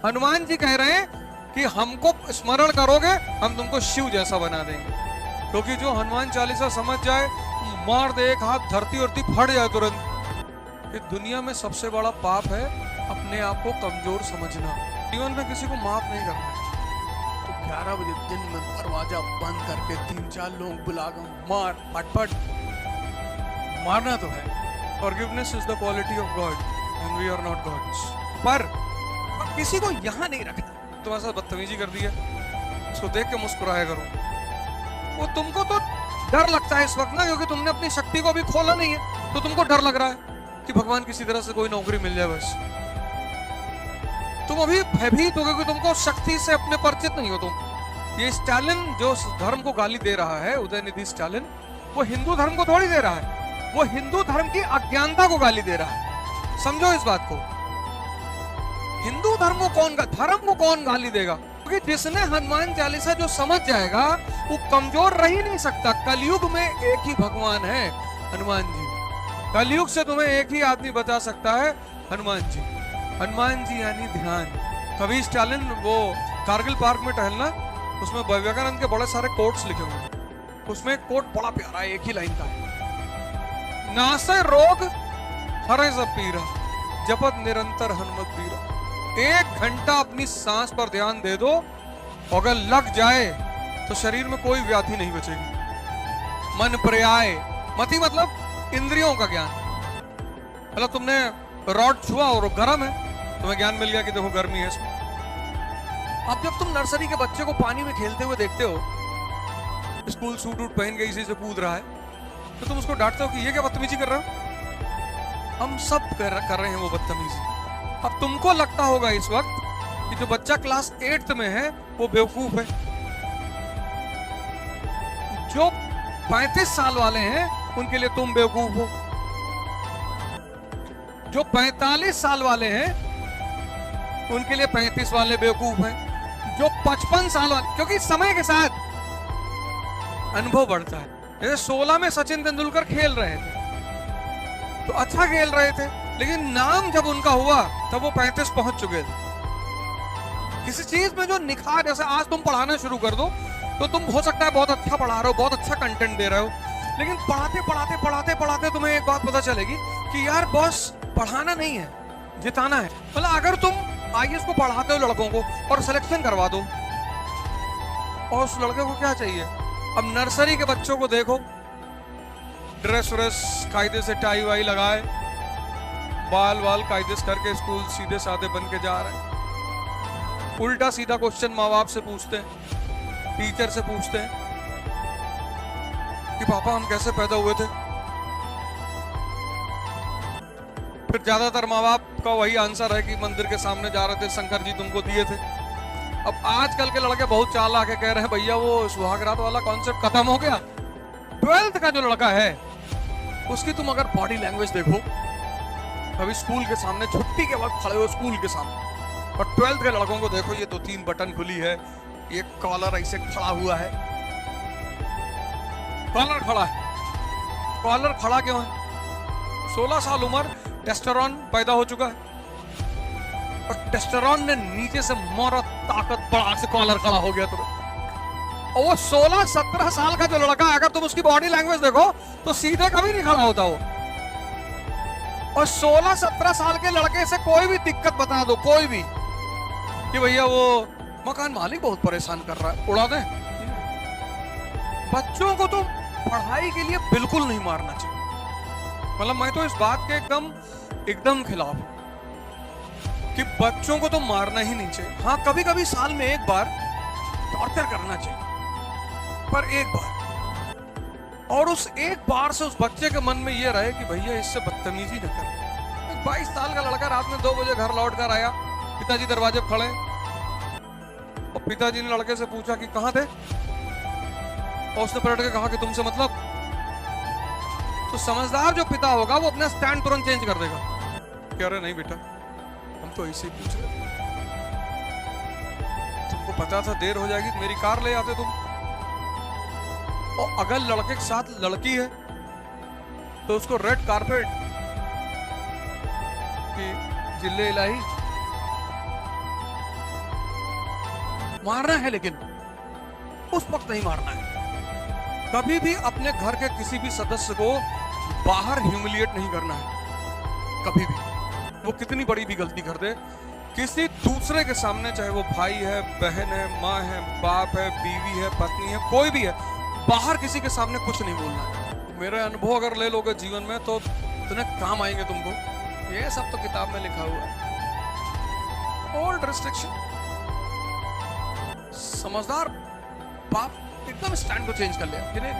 हनुमान जी कह रहे हैं कि हमको स्मरण करोगे हम तुमको शिव जैसा बना देंगे। क्योंकि जो हनुमान चालीसा समझ जाए, मार दे एक हाथ, धरती उरती फट जाए तुरंत। कि दुनिया में सबसे बड़ा पाप है अपने आप को कमजोर समझना। जीवन में किसी को माफ नहीं करना है। तो 11 बजे दिन में दरवाजा बंद करके 3-4 लोग बुला कर मार, फटफट मारना तो है। Forgiveness is the quality of God and we are not gods। पर किसी को यहाँ नहीं रखना। तुम्हारे साथ बदतमीजी कर दी है, उसको देख के मुस्कुराया करो। वो तुमको तो डर लगता है इस वक्त ना, क्योंकि तुमने अपनी शक्ति को अभी खोला नहीं है, तो तुमको डर लग रहा है कि भगवान किसी तरह से कोई नौकरी मिल जाए। बस तुम अभी भयभीत हो, क्योंकि तुमको शक्ति से अपने परिचित नहीं हो तुम। ये स्टालिन जो धर्म को गाली दे रहा है, उदयनिधि स्टालिन, वो हिंदू धर्म को थोड़ी दे रहा है, वो हिंदू धर्म की अज्ञानता को गाली दे रहा है। समझो इस बात को। हिंदू धर्म को कौन गाली देगा? क्योंकि जिसने हनुमान चालीसा जो समझ जाएगा वो कमजोर रह ही नहीं सकता। कलयुग में एक ही भगवान है, हनुमान जी। कलयुग से तुम्हें एक ही आदमी बचा सकता है, हनुमान जी। हनुमान जी यानी ध्यान। कभी स्टालिन वो कारगिल पार्क में टहलना, उसमें विवेकानंद के बड़े सारे कोट्स लिखे हुए। उसमें एक कोट बड़ा प्यारा है, एक ही लाइन का है, नासे रोग हरे सब पीरा, जपत निरंतर हनुमत पीरा। 1 घंटा अपनी सांस पर ध्यान दे दो, अगर लग जाए तो शरीर में कोई व्याधि नहीं बचेगी। मन पर्याय, मति मतलब इंद्रियों का ज्ञान। मतलब तुमने रॉड छुआ और गर्म है, तुम्हें ज्ञान मिल गया कि देखो गर्मी है इसमें। अब जब तुम नर्सरी के बच्चे को पानी में खेलते हुए देखते हो, स्कूल सूट वूट पहन के इसी से कूद रहा है, तो तुम उसको डांटते हो कि ये क्या बदतमीजी कर रहा हो। हम सब कर रहे हैं वो बदतमीजी। अब तुमको लगता होगा इस वक्त कि जो बच्चा क्लास 8th में है वो बेवकूफ है। जो 35 साल वाले हैं उनके लिए तुम बेवकूफ हो। जो 45 साल वाले हैं उनके लिए 35 वाले बेवकूफ हैं। जो 55 साल वाले, क्योंकि समय के साथ अनुभव बढ़ता है। जैसे 16 में सचिन तेंदुलकर खेल रहे थे तो अच्छा खेल रहे थे, लेकिन नाम जब उनका हुआ तब वो 35 पहुंच चुके थे। किसी चीज में जो निखार, जैसे आज तुम पढ़ाना शुरू कर दो तो तुम हो सकता है बहुत अच्छा पढ़ा रहे हो, बहुत अच्छा कंटेंट दे रहे हो, लेकिन पढ़ाते तुम्हें एक बात पता चलेगी कि यार बॉस पढ़ाना नहीं है, जिताना है। मतलब अगर तुम आईएएस को पढ़ाते हो लड़कों को और सिलेक्शन करवा दो, और उस लड़के को क्या चाहिए? अब नर्सरी के बच्चों को देखो, ड्रेस व्रेस कायदे से टाई वाई लगाए, बाल वाल कायदे से करके स्कूल सीधे साधे बन के जा रहे हैं। उल्टा सीधा क्वेश्चन माँ बाप से पूछते हैं, टीचर से पूछते हैं कि पापा हम कैसे पैदा हुए थे। फिर ज्यादातर माँ बाप का वही आंसर है कि मंदिर के सामने जा रहे थे, शंकर जी तुमको दिए थे। अब आजकल के लड़के बहुत चालाक है, कह रहे हैं भैया वो सुहागरात वाला कॉन्सेप्ट खत्म हो गया। 12th का जो लड़का है उसकी तुम अगर बॉडी लैंग्वेज देखो, अभी स्कूल के सामने छुट्टी के वक्त खड़े हो स्कूल के सामने, और 12th के लड़कों को देखो, ये 2-3 बटन खुली है, ये कॉलर ऐसे खड़ा हुआ है। कॉलर खड़ा है, कॉलर खड़ा क्यों है? 16 साल उम्र, टेस्टोस्टेरोन पैदा हो चुका है, और टेस्टोस्टेरोन ने नीचे से मारा, ताकत बढ़ा से कॉलर खड़ा हो गया तुम्हें। और वो 16-17 साल का जो लड़का है, अगर तुम उसकी बॉडी लैंग्वेज देखो तो सीधे कभी नहीं खड़ा होता वो। और 16-17 साल के लड़के से कोई भी दिक्कत बता दो, कोई भी, कि भैया वो मकान मालिक बहुत परेशान कर रहा है, उड़ा दें। बच्चों को तो पढ़ाई के लिए बिल्कुल नहीं मारना चाहिए। मतलब मैं तो इस बात के एकदम खिलाफ हूं कि बच्चों को तो मारना ही नहीं चाहिए। हाँ, कभी कभी साल में एक बार टॉर्चर करना चाहिए, पर एक बार, और उस एक बार से उस बच्चे के मन में ये रहे कि भैया इससे बदतमीजी न कर। 22 साल का लड़का रात में 2 बजे घर लौट कर आया, पिताजी दरवाजे पर खड़े, और पिताजी ने लड़के से पूछा कि कहाँ थे, और उसने पलट के कहा कि तुमसे मतलब। तो समझदार जो पिता होगा वो अपना स्टैंड तुरंत चेंज कर देगा, कह रहे नहीं बेटा हम तो ऐसे ही पूछ रहे थे, तुमको पता था देर हो जाएगी, मेरी कार ले आते तुम। और अगर लड़के के साथ लड़की है तो उसको रेड कारपेट कि जिले इलाही मारना है, लेकिन उस वक्त नहीं मारना है। कभी भी अपने घर के किसी भी सदस्य को बाहर ह्यूमिलिएट नहीं करना है, कभी भी, वो कितनी बड़ी भी गलती कर दे, किसी दूसरे के सामने, चाहे वो भाई है, बहन है, माँ है, बाप है, बीवी है, पत्नी है, कोई भी है, बाहर किसी के सामने कुछ नहीं बोलना है। मेरे अनुभव अगर ले लोगे जीवन में तो इतने काम आएंगे तुमको, ये सब तो किताब में लिखा हुआ है। Old restriction. समझदार बाप एकदम स्टैंड को चेंज कर लिया कि नहीं,